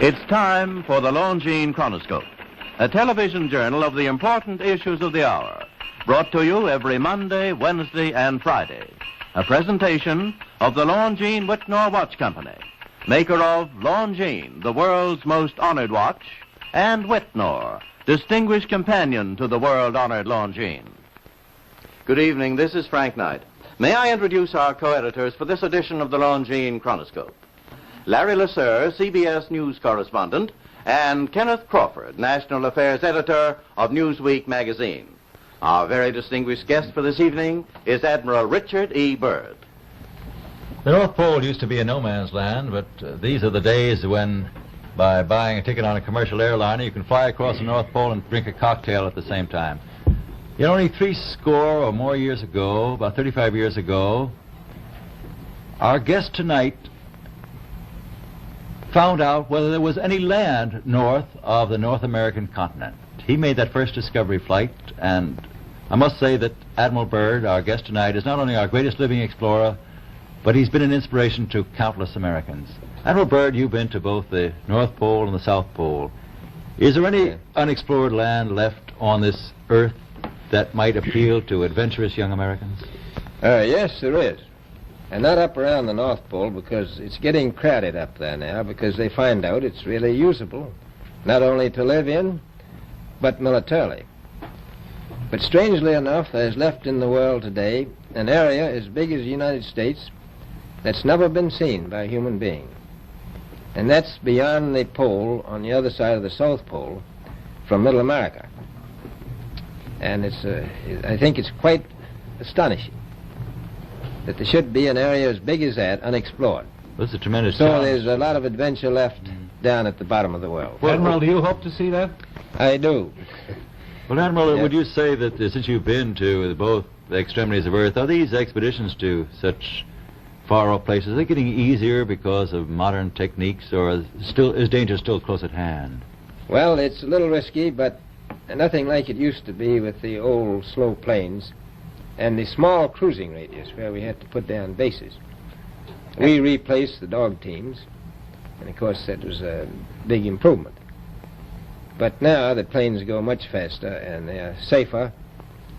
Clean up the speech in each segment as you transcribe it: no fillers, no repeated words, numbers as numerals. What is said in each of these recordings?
It's time for the Longines Chronoscope, a television journal of the important issues of the hour, brought to you every Monday, Wednesday, and Friday. A presentation of the Longines Whitnor Watch Company, maker of Longines, the world's most honored watch, and Whitnor, distinguished companion to the world-honored Longines. Good evening, this is Frank Knight. May I introduce our co-editors for this edition of the Longines Chronoscope? Larry Lasser, CBS News correspondent, and Kenneth Crawford, National Affairs Editor of Newsweek magazine. Our very distinguished guest for this evening is Admiral Richard E. Byrd. The North Pole used to be a no-man's land, but these are the days when, by buying a ticket on a commercial airliner, you can fly across the North Pole and drink a cocktail at the same time. You know, only 60 or more years ago, about 35 years ago, our guest tonight found out whether there was any land north of the North American continent. He made that first discovery flight, and I must say that Admiral Byrd, our guest tonight, is not only our greatest living explorer, but he's been an inspiration to countless Americans. Admiral Byrd, you've been to both the North Pole and the South Pole. Is there any unexplored land left on this earth that might appeal to adventurous young Americans? Yes, there is. And not up around the North Pole, because it's getting crowded up there now, because they find out it's really usable, not only to live in, but militarily. But strangely enough, there's left in the world today an area as big as the United States that's never been seen by a human being. And that's beyond the pole on the other side of the South Pole from Middle America. And I think it's quite astonishing that there should be an area as big as that unexplored. This is a tremendous So challenge. there's a lot of adventure left down at the bottom of the world. Well, Admiral, do you hope to see that? I do. Well, Admiral, Yeah. would you say that since you've been to both the extremities of Earth, are these expeditions to such far-off places, are they getting easier because of modern techniques, or is danger still close at hand? Well, it's a little risky, but nothing like it used to be with the old slow planes and the small cruising radius where we had to put down bases. We replaced the dog teams, and of course that was a big improvement. But now the planes go much faster and they're safer,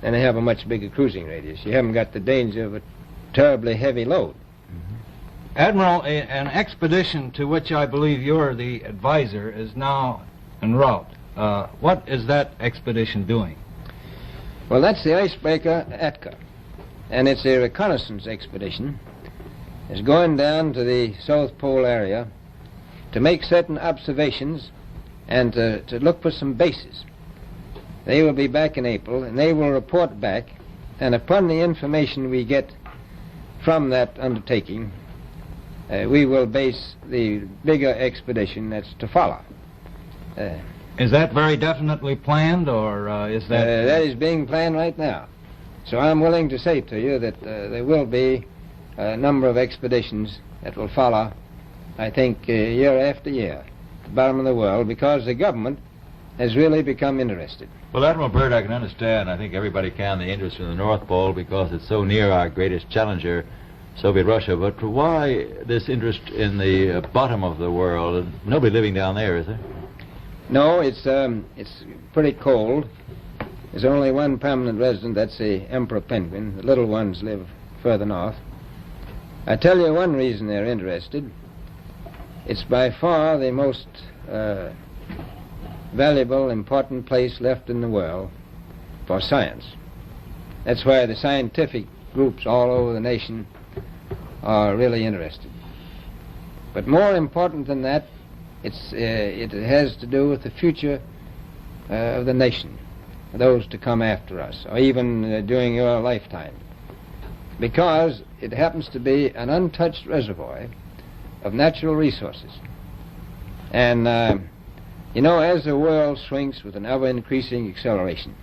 and they have a much bigger cruising radius. You haven't got the danger of a terribly heavy load. Admiral, an expedition to which I believe you're the advisor is now en route. What is that expedition doing? Well, that's the icebreaker Atka, and it's a reconnaissance expedition. It's going down to the South Pole area to make certain observations and to look for some bases. They will be back in April, and they will report back, and upon the information we get from that undertaking, we will base the bigger expedition that's to follow. Is that very definitely planned, or is that... That is being planned right now. So I'm willing to say to you that there will be a number of expeditions that will follow, I think, year after year, at the bottom of the world, because the government has really become interested. Well, Admiral Byrd, I can understand, I think everybody can, the interest in the North Pole because it's so near our greatest challenger, Soviet Russia. But why this interest in the bottom of the world? Nobody living down there, is there? No, it's pretty cold. There's only one permanent resident, that's the emperor penguin. The little ones live further north. I tell you one reason they're interested. It's by far the most valuable, important place left in the world for science. That's why the scientific groups all over the nation are really interested. But more important than that, it has to do with the future of the nation, those to come after us, or even during your lifetime, because it happens to be an untouched reservoir of natural resources. And, you know, as the world shrinks with an ever-increasing acceleration,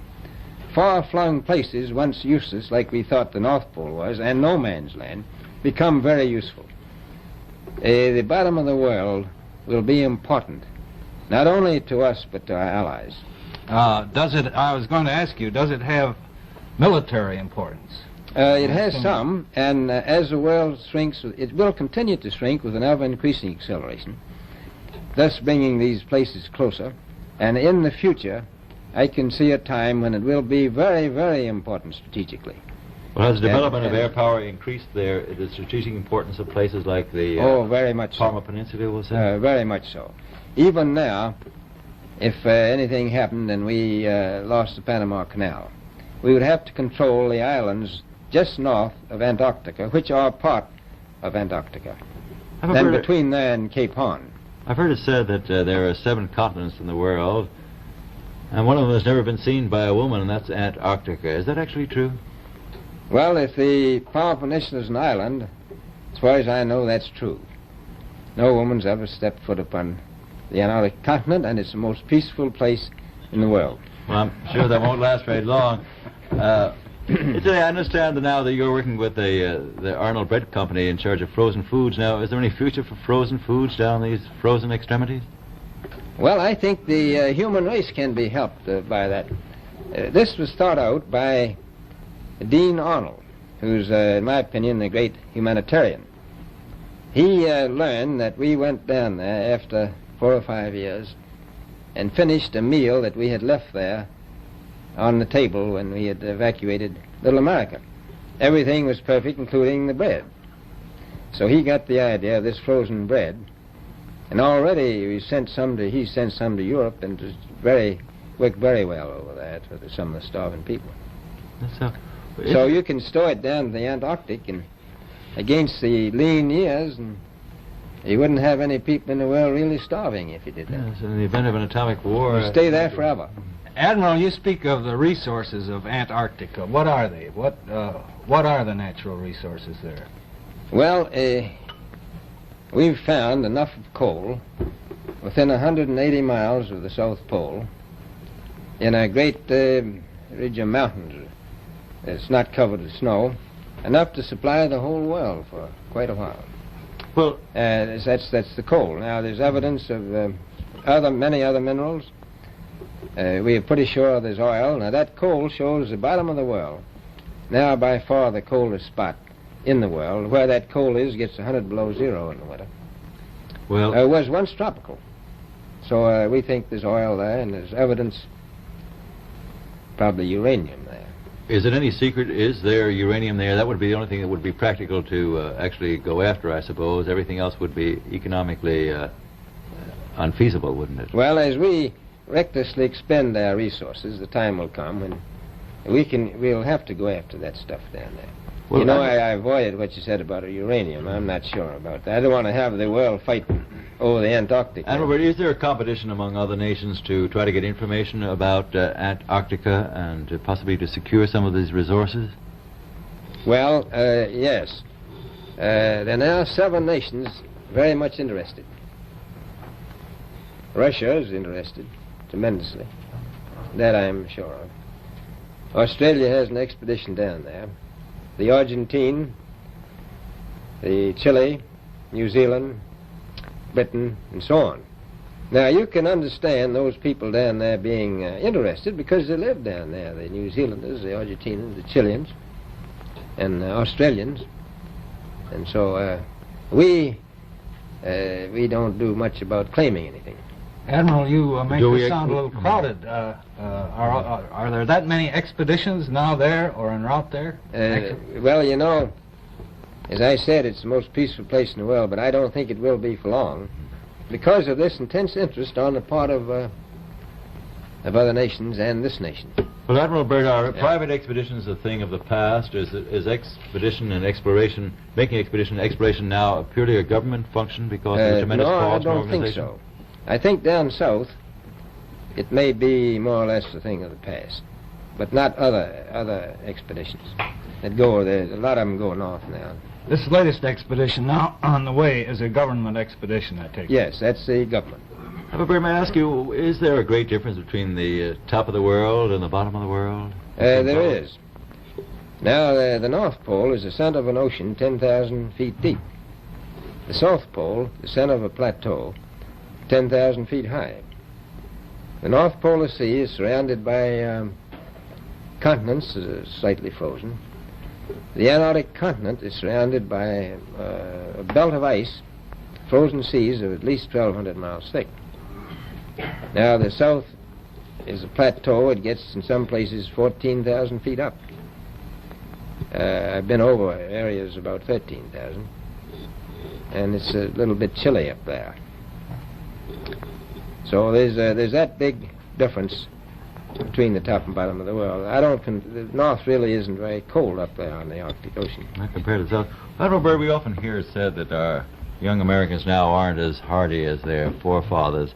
far-flung places, once useless, like we thought the North Pole was, and no man's land, become very useful. The bottom of the world will be important, not only to us, but to our allies. I was going to ask you, does it have military importance? It has some, and as the world shrinks, it will continue to shrink with an ever-increasing acceleration. thus bringing these places closer. And in the future, I can see a time when it will be very, very important strategically. Well, has the development of air power increased the strategic importance of places like the very much Parma so. Peninsula, we'll say? Very much so. Even now, if anything happened and we lost the Panama Canal, we would have to control the islands just north of Antarctica, which are part of Antarctica, and between there and Cape Horn. I've heard it said that there are 7 continents in the world, and one of them has never been seen by a woman, and that's Antarctica. Is that actually true? Well, if the Palm Peninsula is an island, as far as I know, that's true. No woman's ever stepped foot upon the Antarctic continent, and it's the most peaceful place in the world. Well, I'm sure that won't last very long. I understand that now that you're working with the Arnold Bread Company in charge of frozen foods. Now, is there any future for frozen foods down these frozen extremities? Well, I think the human race can be helped by that. This was thought out by Dean Arnold, who's, in my opinion, a great humanitarian. He learned that we went down there after 4 or 5 years and finished a meal that we had left there on the table when we had evacuated Little America. Everything was perfect, including the bread. So he got the idea of this frozen bread, and already he sent some to Europe, and it worked very well over there for some of the starving people. So you can store it down to the Antarctic, and against the lean years, and you wouldn't have any people in the world really starving if you did that. Yes, in the event of an atomic war... You stay there forever. Admiral, you speak of the resources of Antarctica. What are they? What are the natural resources there? Well, we've found enough of coal within 180 miles of the South Pole in a great ridge of mountains. It's not covered with snow, enough to supply the whole world for quite a while. Well, that's the coal. Now, there's evidence of many other minerals. We are pretty sure there's oil. Now, that coal shows the bottom of the world. Now, by far the coldest spot in the world. Where that coal is gets 100 below zero in the winter. Well, it was once tropical. So we think there's oil there, and there's evidence, probably uranium there. Is it any secret? Is there uranium there? That would be the only thing that would be practical to actually go after, I suppose. Everything else would be economically unfeasible, wouldn't it? Well, as we recklessly expend our resources, the time will come when we'll have to go after that stuff down there. Well, you know, I avoided what you said about uranium. I'm not sure about that. I don't want to have the world fight over the Antarctic. Admiral, is there a competition among other nations to try to get information about Antarctica and possibly to secure some of these resources? Well, yes. There are now 7 nations very much interested. Russia is interested tremendously. That I'm sure of. Australia has an expedition down there. The Argentine, the Chile, New Zealand, Britain, and so on. Now, you can understand those people down there being interested because they live down there, the New Zealanders, the Argentinians, the Chileans, and the Australians. And so we don't do much about claiming anything. Admiral, you make this sound a little crowded. Are there that many expeditions now there or en route there? Well, you know, as I said, it's the most peaceful place in the world, but I don't think it will be for long because of this intense interest on the part of other nations and this nation. Well, Admiral Byrd, are private expeditions a thing of the past? Is expedition and exploration, making expedition and exploration now purely a government function because of the tremendous cost and organization? No, I don't think so. I think down south it may be more or less a thing of the past, but not other expeditions that go there. A lot of them go north now. This latest expedition now on the way is a government expedition, I take it. Yes, that's the government. But may I ask you, is there a great difference between the top of the world and the bottom of the world? There is. Now, the North Pole is the center of an ocean 10,000 feet deep. The South Pole, the center of a plateau, 10,000 feet high. The North Polar Sea is surrounded by continents slightly frozen. The Antarctic continent is surrounded by a belt of ice frozen seas of at least 1,200 miles thick. Now, the south is a plateau. It gets, in some places, 14,000 feet up. I've been over areas about 13,000, and it's a little bit chilly up there. So there's that big difference between the top and bottom of the world. The north really isn't very cold up there on the Arctic Ocean. Not compared to the south. Admiral Byrd, we often hear it said that our young Americans now aren't as hardy as their forefathers.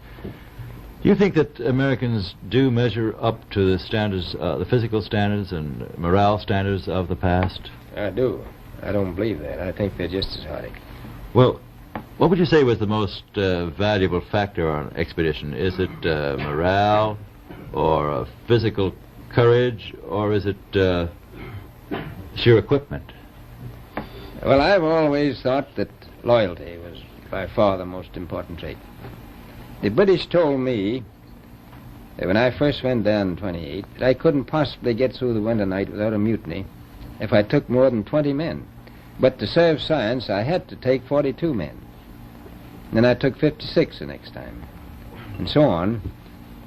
Do you think that Americans do measure up to the standards, the physical standards and morale standards of the past? I do. I don't believe that. I think they're just as hardy. Well, what would you say was the most valuable factor on an expedition? Is it morale, or physical courage, or is it sheer equipment? Well, I've always thought that loyalty was by far the most important trait. The British told me that when I first went down in 28, that I couldn't possibly get through the winter night without a mutiny if I took more than 20 men. But to serve science, I had to take 42 men. Then I took 56 the next time, and so on.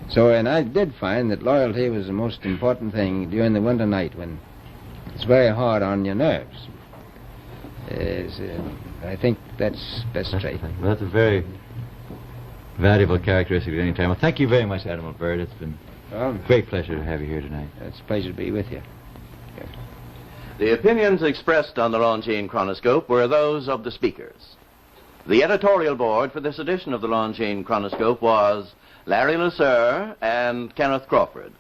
So, and I did find that loyalty was the most important thing during the winter night when it's very hard on your nerves. I think that's best trait. Well, that's a very valuable characteristic at any time. Well, thank you very much, Admiral Byrd. It's been a great pleasure to have you here tonight. It's a pleasure to be with you. Yes. The opinions expressed on the Longines Chronoscope were those of the speakers. The editorial board for this edition of the Longines Chronoscope was Larry Lasser and Kenneth Crawford.